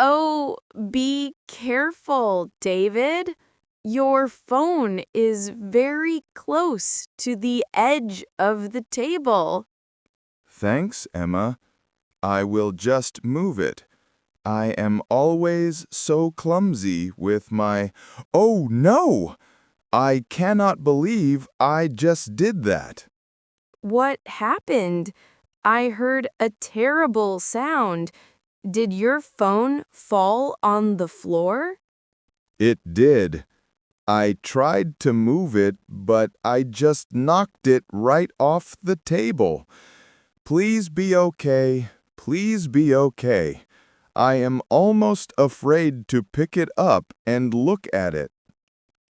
Oh, be careful, David. Your phone is very close to the edge of the table. Thanks, Emma. I will just move it. I am always so clumsy with my... Oh, no! I cannot believe I just did that. What happened? I heard a terrible sound. Did your phone fall on the floor? It did. I tried to move it, but I just knocked it right off the table. Please be okay. Please be okay. I am almost afraid to pick it up and look at it.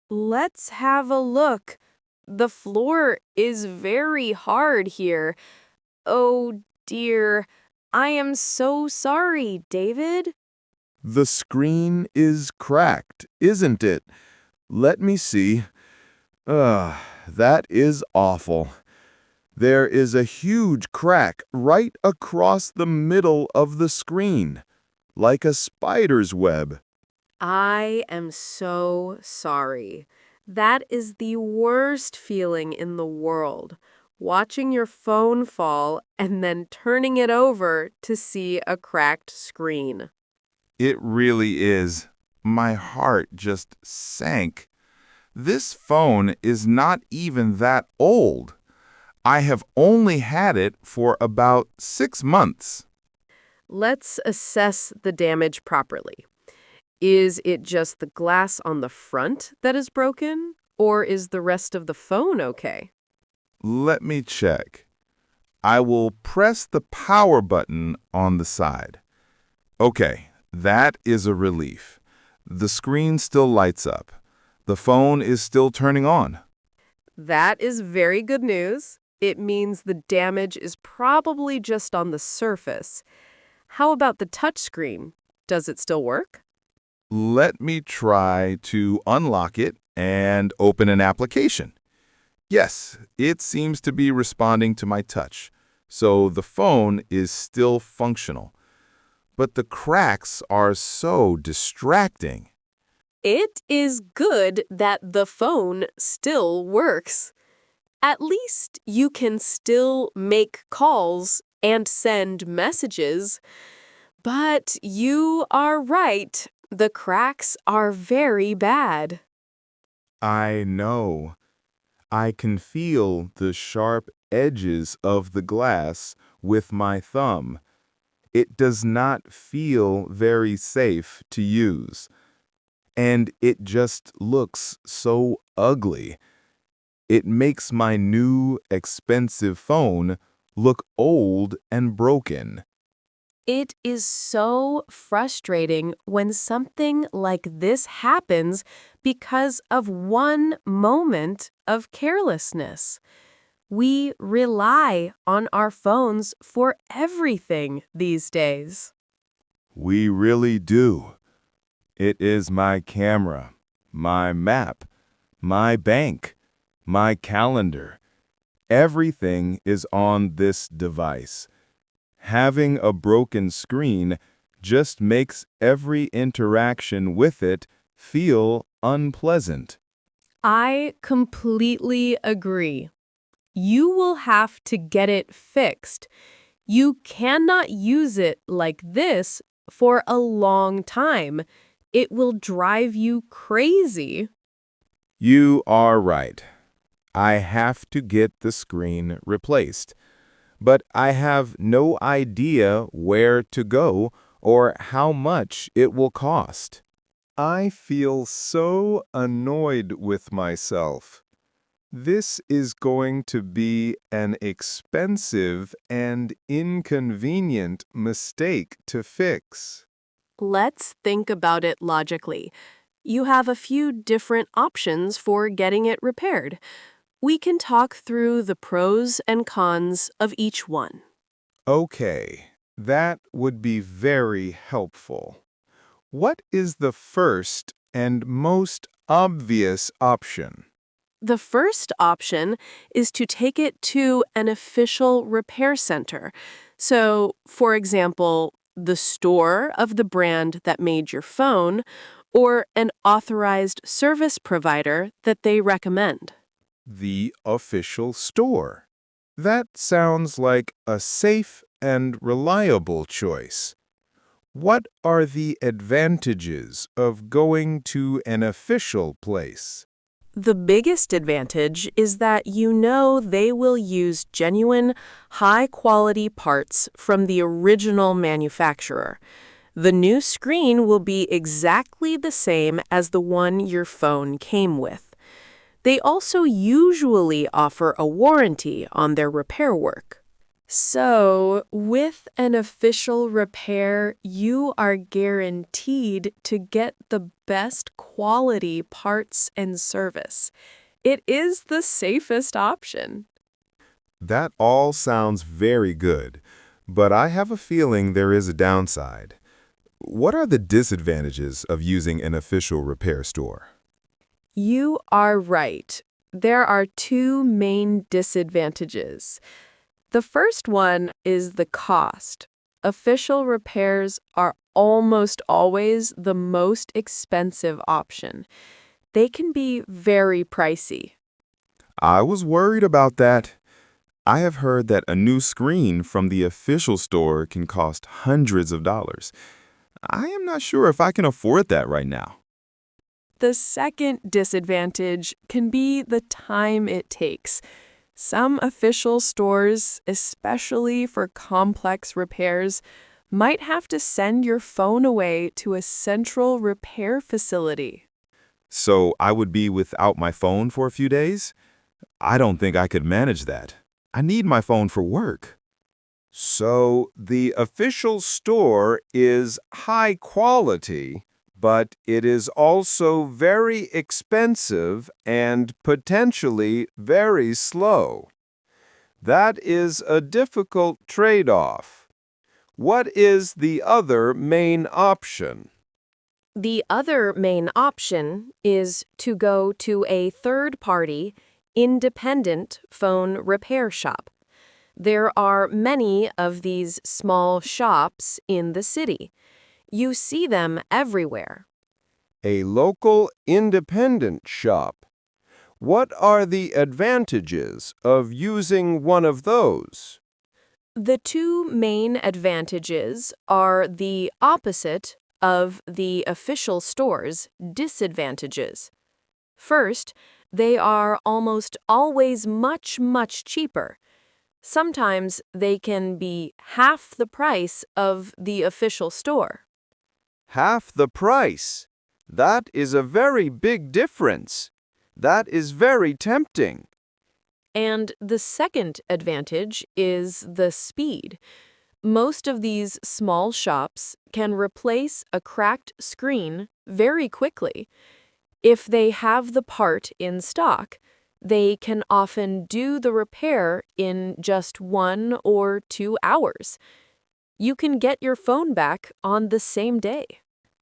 Let's have a look. The floor is very hard here. Oh dear, I am so sorry, David. The screen is cracked, isn't it? Let me see. That is awful. There is a huge crack right across the middle of the screen, like a spider's web. I am so sorry. That is the worst feeling in the world. Watching your phone fall and then turning it over to see a cracked screen. It really is. My heart just sank. This phone is not even that old. I have only had it for about 6 months. Let's assess the damage properly. Is it just the glass on the front that is broken, or is the rest of the phone okay? Let me check. I will press the power button on the side. Okay, that is a relief. The screen still lights up. The phone is still turning on. That is very good news. It means the damage is probably just on the surface. How about the touchscreen? Does it still work? Let me try to unlock it and open an application. Yes, it seems to be responding to my touch, so the phone is still functional. But the cracks are so distracting. It is good that the phone still works. At least you can still make calls and send messages. But you are right. The cracks are very bad. I know. I can feel the sharp edges of the glass with my thumb. It does not feel very safe to use. And it just looks so ugly. It makes my new, expensive phone look old and broken. It is so frustrating when something like this happens because of one moment of carelessness. We rely on our phones for everything these days. We really do. It is my camera, my map, my bank, my calendar. Everything is on this device. Having a broken screen just makes every interaction with it feel unpleasant. I completely agree. You will have to get it fixed. You cannot use it like this for a long time. It will drive you crazy. You are right. I have to get the screen replaced, but I have no idea where to go or how much it will cost. I feel so annoyed with myself. This is going to be an expensive and inconvenient mistake to fix. Let's think about it logically. You have a few different options for getting it repaired. We can talk through the pros and cons of each one. Okay, that would be very helpful. What is the first and most obvious option? The first option is to take it to an official repair center. So, for example, the store of the brand that made your phone, or an authorized service provider that they recommend. The official store. That sounds like a safe and reliable choice. What are the advantages of going to an official place? The biggest advantage is that you know they will use genuine, high-quality parts from the original manufacturer. The new screen will be exactly the same as the one your phone came with. They also usually offer a warranty on their repair work. So, with an official repair, you are guaranteed to get the best quality parts and service. It is the safest option. That all sounds very good, but I have a feeling there is a downside. What are the disadvantages of using an official repair store? You are right. There are two main disadvantages. The first one is the cost. Official repairs are almost always the most expensive option. They can be very pricey. I was worried about that. I have heard that a new screen from the official store can cost hundreds of dollars. I am not sure if I can afford that right now. The second disadvantage can be the time it takes. Some official stores, especially for complex repairs, might have to send your phone away to a central repair facility. So I would be without my phone for a few days? I don't think I could manage that. I need my phone for work. So the official store is high quality, but it is also very expensive and potentially very slow. That is a difficult trade-off. What is the other main option? The other main option is to go to a third-party, independent phone repair shop. There are many of these small shops in the city. You see them everywhere. A local independent shop. What are the advantages of using one of those? The two main advantages are the opposite of the official store's disadvantages. First, they are almost always much cheaper. Sometimes they can be half the price of the official store. Half the price. That is a very big difference. That is very tempting. And the second advantage is the speed. Most of these small shops can replace a cracked screen very quickly. If they have the part in stock, they can often do the repair in just 1 or 2 hours. You can get your phone back on the same day.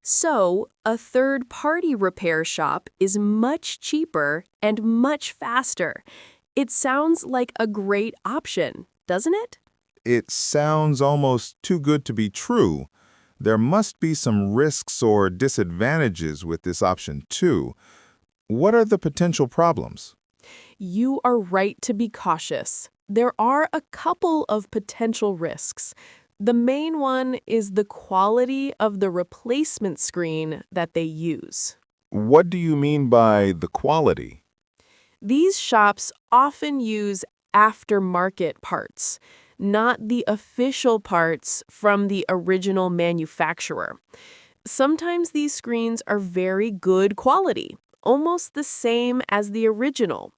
So, a third-party repair shop is much cheaper and much faster. It sounds like a great option, doesn't it? It sounds almost too good to be true. There must be some risks or disadvantages with this option too. What are the potential problems? You are right to be cautious. There are a couple of potential risks. The main one is the quality of the replacement screen that they use. What do you mean by the quality? These shops often use aftermarket parts, not the official parts from the original manufacturer. Sometimes these screens are very good quality, almost the same as the original,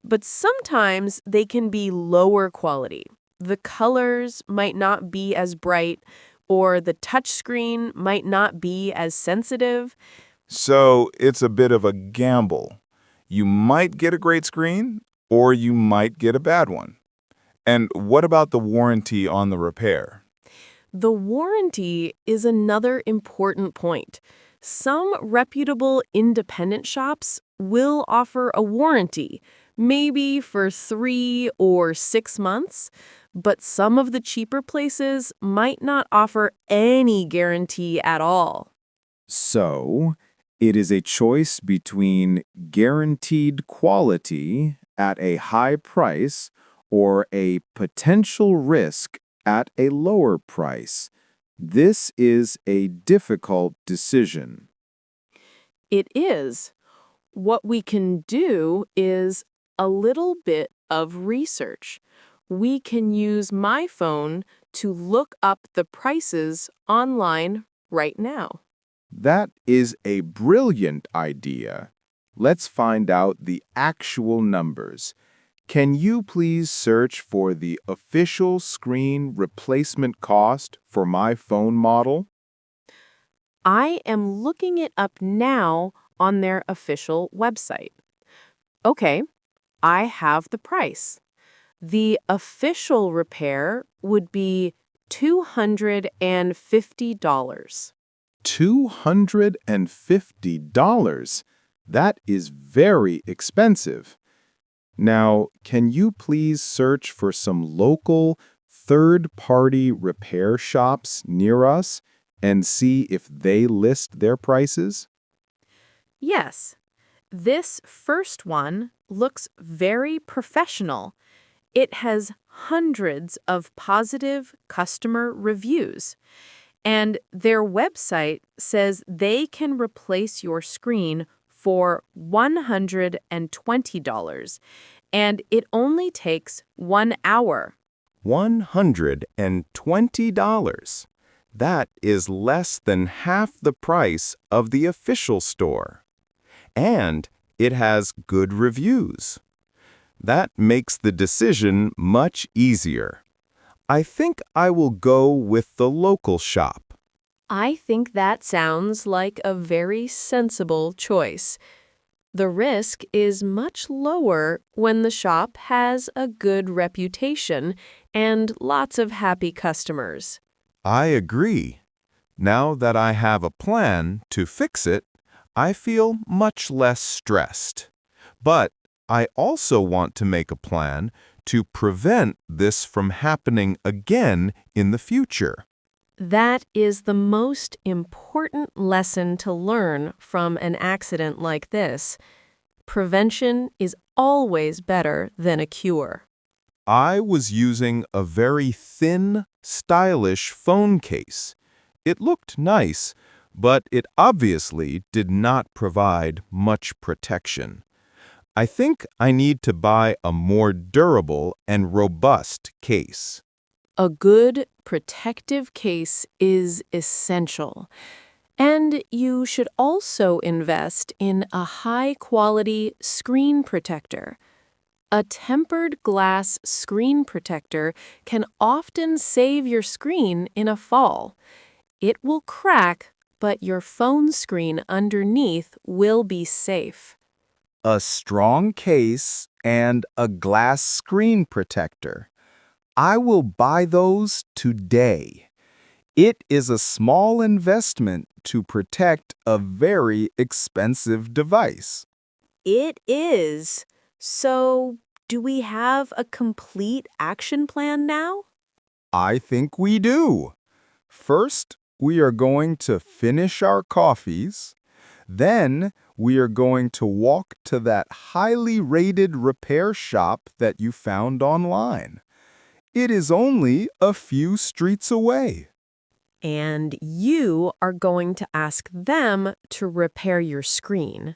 but sometimes they can be lower quality. The colors might not be as bright, or the touchscreen might not be as sensitive. So it's a bit of a gamble. You might get a great screen, or you might get a bad one. And what about the warranty on the repair? The warranty is another important point. Some reputable independent shops will offer a warranty, maybe for 3 or 6 months, but some of the cheaper places might not offer any guarantee at all. So, it is a choice between guaranteed quality at a high price or a potential risk at a lower price. This is a difficult decision. It is. What we can do is a little bit of research. We can use my phone to look up the prices online right now. That is a brilliant idea. Let's find out the actual numbers. Can you please search for the official screen replacement cost for my phone model? I am looking it up now on their official website. Okay, I have the price. The official repair would be $250. $250. That is very expensive. Now, can you please search for some local third-party repair shops near us and see if they list their prices? Yes, this first one looks very professional. It has hundreds of positive customer reviews, and their website says they can replace your screen for $120, and it only takes 1 hour. $120. That is less than half the price of the official store. And it has good reviews. That makes the decision much easier. I think I will go with the local shop. I think that sounds like a very sensible choice. The risk is much lower when the shop has a good reputation and lots of happy customers. I agree. Now that I have a plan to fix it, I feel much less stressed. But I also want to make a plan to prevent this from happening again in the future. That is the most important lesson to learn from an accident like this. Prevention is always better than a cure. I was using a very thin, stylish phone case. It looked nice, but it obviously did not provide much protection. I think I need to buy a more durable and robust case. A good protective case is essential. And you should also invest in a high-quality screen protector. A tempered glass screen protector can often save your screen in a fall. It will crack, but your phone screen underneath will be safe. A strong case and a glass screen protector. I will buy those today. It is a small investment to protect a very expensive device. It is. So, do we have a complete action plan now? I think we do. First, we are going to finish our coffees. Then, we are going to walk to that highly rated repair shop that you found online. It is only a few streets away. And you are going to ask them to repair your screen.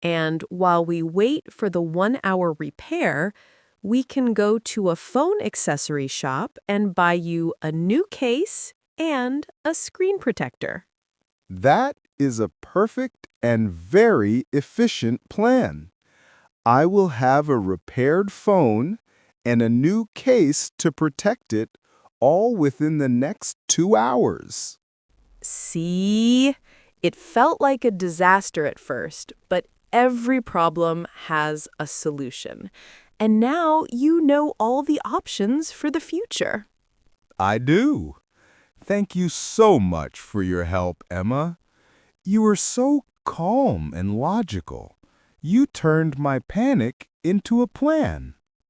And while we wait for the 1 hour repair, we can go to a phone accessory shop and buy you a new case and a screen protector. That is a perfect and very efficient plan. I will have a repaired phone and a new case to protect it all within the next 2 hours. See? It felt like a disaster at first, but every problem has a solution. And now you know all the options for the future. I do. Thank you so much for your help, Emma. You were so calm and logical. You turned my panic into a plan.